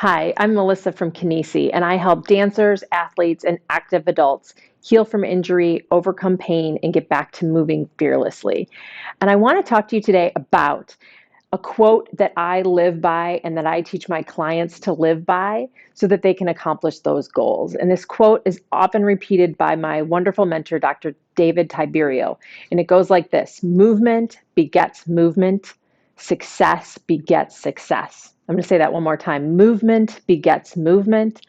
Hi, I'm Melissa from Kinesi, and I help dancers, athletes, and active adults heal from injury, overcome pain, and get back to moving fearlessly. And I want to talk to you today about a quote that I live by and that I teach my clients to live by so that they can accomplish those goals. And this quote is often repeated by my wonderful mentor, Dr. David Tiberio. And it goes like this: movement begets movement, success begets success. I'm going to say that one more time. Movement begets movement,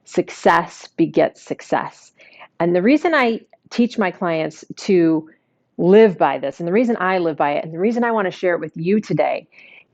success begets success. And the reason I teach my clients to live by this, and the reason I live by it, and the reason I want to share it with you today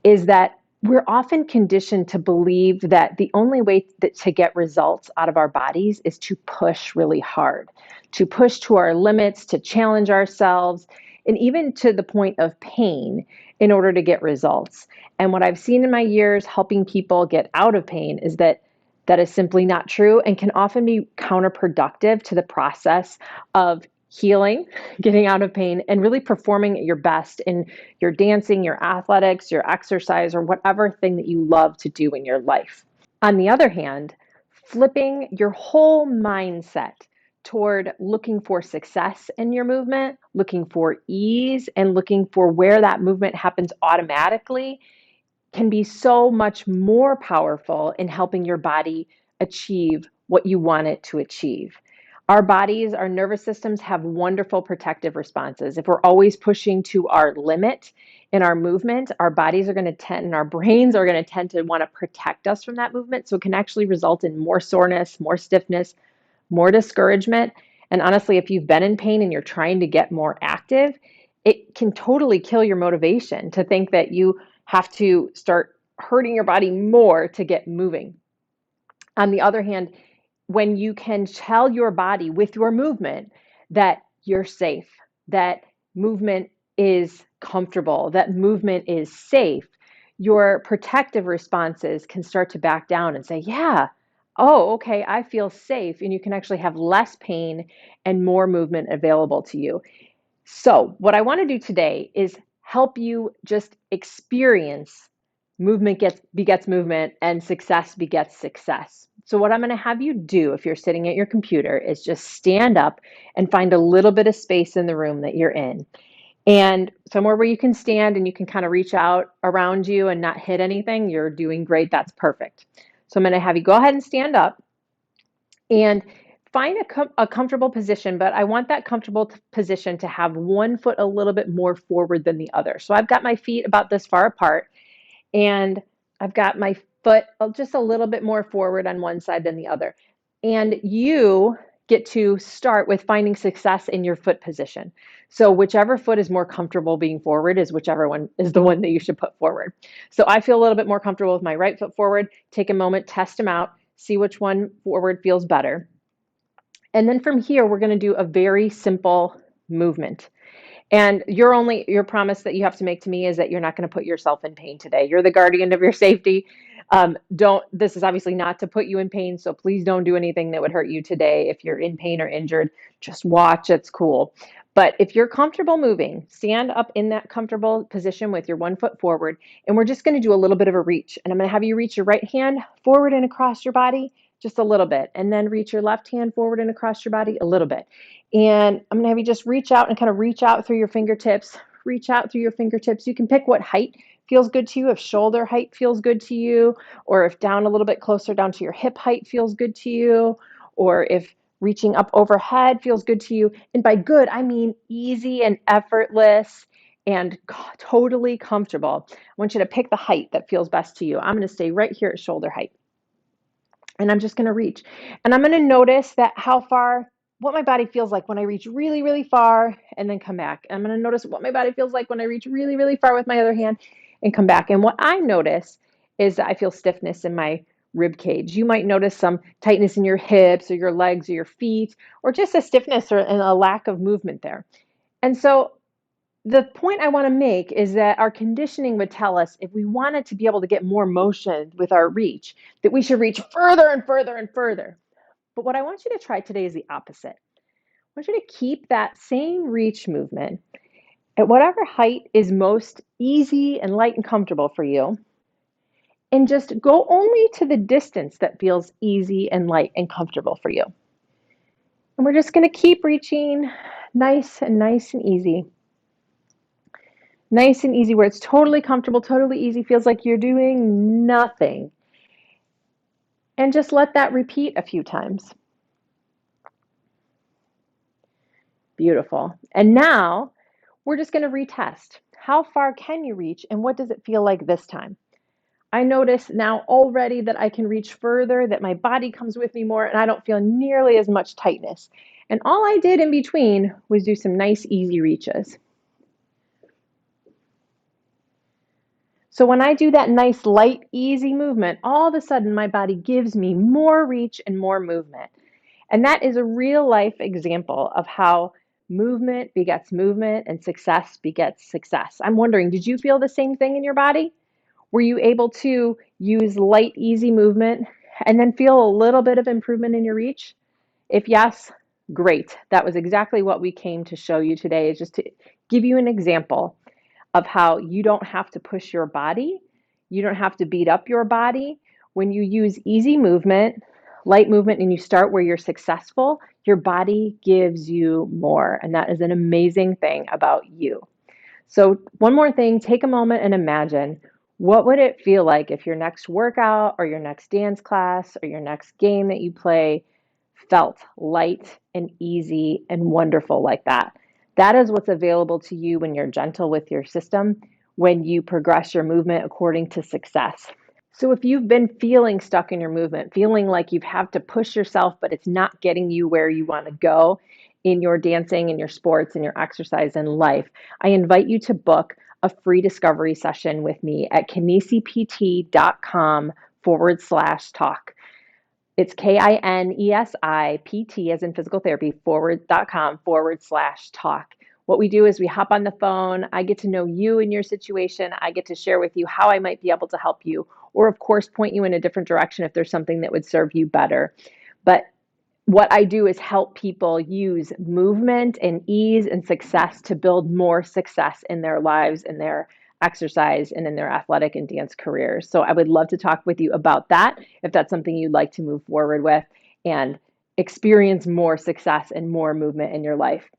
is that we're often conditioned to believe that the only way to get results out of our bodies is to push really hard, to push to our limits, to challenge ourselves, and even to the point of pain in order to get results. And what I've seen in my years helping people get out of pain is that that is simply not true and can often be counterproductive to the process of healing, getting out of pain, and really performing at your best in your dancing, your athletics, your exercise, or whatever thing that you love to do in your life. On the other hand, flipping your whole mindset toward looking for success in your movement, looking for ease, and looking for where that movement happens automatically can be so much more powerful in helping your body achieve what you want it to achieve. Our bodies, our nervous systems have wonderful protective responses. If we're always pushing to our limit in our movement, our bodies are going to tend, and our brains are going to tend to want to protect us from that movement. So it can actually result in more soreness, more stiffness, more discouragement. And honestly, if you've been in pain and you're trying to get more active, it can totally kill your motivation to think that you have to start hurting your body more to get moving. On the other hand, when you can tell your body with your movement that you're safe, that movement is comfortable, that movement is safe, your protective responses can start to back down and say, yeah, oh, okay, I feel safe. And you can actually have less pain and more movement available to you. So, what I want to do today is help you just experience movement begets movement and success begets success. So, what I'm going to have you do if you're sitting at your computer is just stand up and find a little bit of space in the room that you're in. And somewhere where you can stand and you can kind of reach out around you and not hit anything, you're doing great. That's perfect. So, I'm going to have you go ahead and stand up and find a comfortable position, but I want that comfortable position to have one foot a little bit more forward than the other. So I've got my feet about this far apart, and I've got my foot just a little bit more forward on one side than the other. And you get to start with finding success in your foot position. So whichever foot is more comfortable being forward is whichever one is the one that you should put forward. So I feel a little bit more comfortable with my right foot forward. Take a moment, test them out, see which one forward feels better. And then from here, we're going to do a very simple movement. And your promise that you have to make to me is that you're not going to put yourself in pain today. You're the guardian of your safety. This is obviously not to put you in pain. So please don't do anything that would hurt you today. If you're in pain or injured, just watch. It's cool. But if you're comfortable moving, stand up in that comfortable position with your one foot forward. And we're just going to do a little bit of a reach. And I'm going to have you reach your right hand forward and across your body just a little bit. And then reach your left hand forward and across your body a little bit. And I'm gonna have you just reach out and kind of reach out through your fingertips, reach out through your fingertips. You can pick what height feels good to you, if shoulder height feels good to you, or if down a little bit closer down to your hip height feels good to you, or if reaching up overhead feels good to you. And by good, I mean easy and effortless and totally comfortable. I want you to pick the height that feels best to you. I'm gonna stay right here at shoulder height. And I'm just going to reach. And I'm going to notice that what my body feels like when I reach really, really far and then come back. I'm going to notice what my body feels like when I reach really, really far with my other hand and come back. And what I notice is that I feel stiffness in my rib cage. You might notice some tightness in your hips or your legs or your feet, or just a stiffness and a lack of movement there. And so the point I want to make is that our conditioning would tell us if we wanted to be able to get more motion with our reach, that we should reach further and further and further. But what I want you to try today is the opposite. I want you to keep that same reach movement at whatever height is most easy and light and comfortable for you. and just go only to the distance that feels easy and light and comfortable for you. And we're just going to keep reaching nice and nice and easy. Nice and easy where it's totally comfortable, totally easy, feels like you're doing nothing. And just let that repeat a few times. Beautiful. And now we're just going to retest. How far can you reach and what does it feel like this time? I notice now already that I can reach further, that my body comes with me more, and I don't feel nearly as much tightness. And all I did in between was do some nice, easy reaches. So when I do that nice, light, easy movement, all of a sudden my body gives me more reach and more movement. And that is a real life example of how movement begets movement and success begets success. I'm wondering, did you feel the same thing in your body? Were you able to use light, easy movement and then feel a little bit of improvement in your reach? If yes, great. That was exactly what we came to show you today, is just to give you an example of how you don't have to push your body. You don't have to beat up your body. When you use easy movement, light movement, and you start where you're successful, your body gives you more. And that is an amazing thing about you. So one more thing, take a moment and imagine, what would it feel like if your next workout or your next dance class or your next game that you play felt light and easy and wonderful like that? That is what's available to you when you're gentle with your system, when you progress your movement according to success. So if you've been feeling stuck in your movement, feeling like you have to push yourself, but it's not getting you where you want to go in your dancing, in your sports, in your exercise and life, I invite you to book a free discovery session with me at kinesipt.com/talk. It's KINESIPT as in physical therapy .com/talk. What we do is we hop on the phone. I get to know you and your situation. I get to share with you how I might be able to help you, or of course, point you in a different direction if there's something that would serve you better. But what I do is help people use movement and ease and success to build more success in their lives, in their exercise, and in their athletic and dance careers. So I would love to talk with you about that if that's something you'd like to move forward with and experience more success and more movement in your life.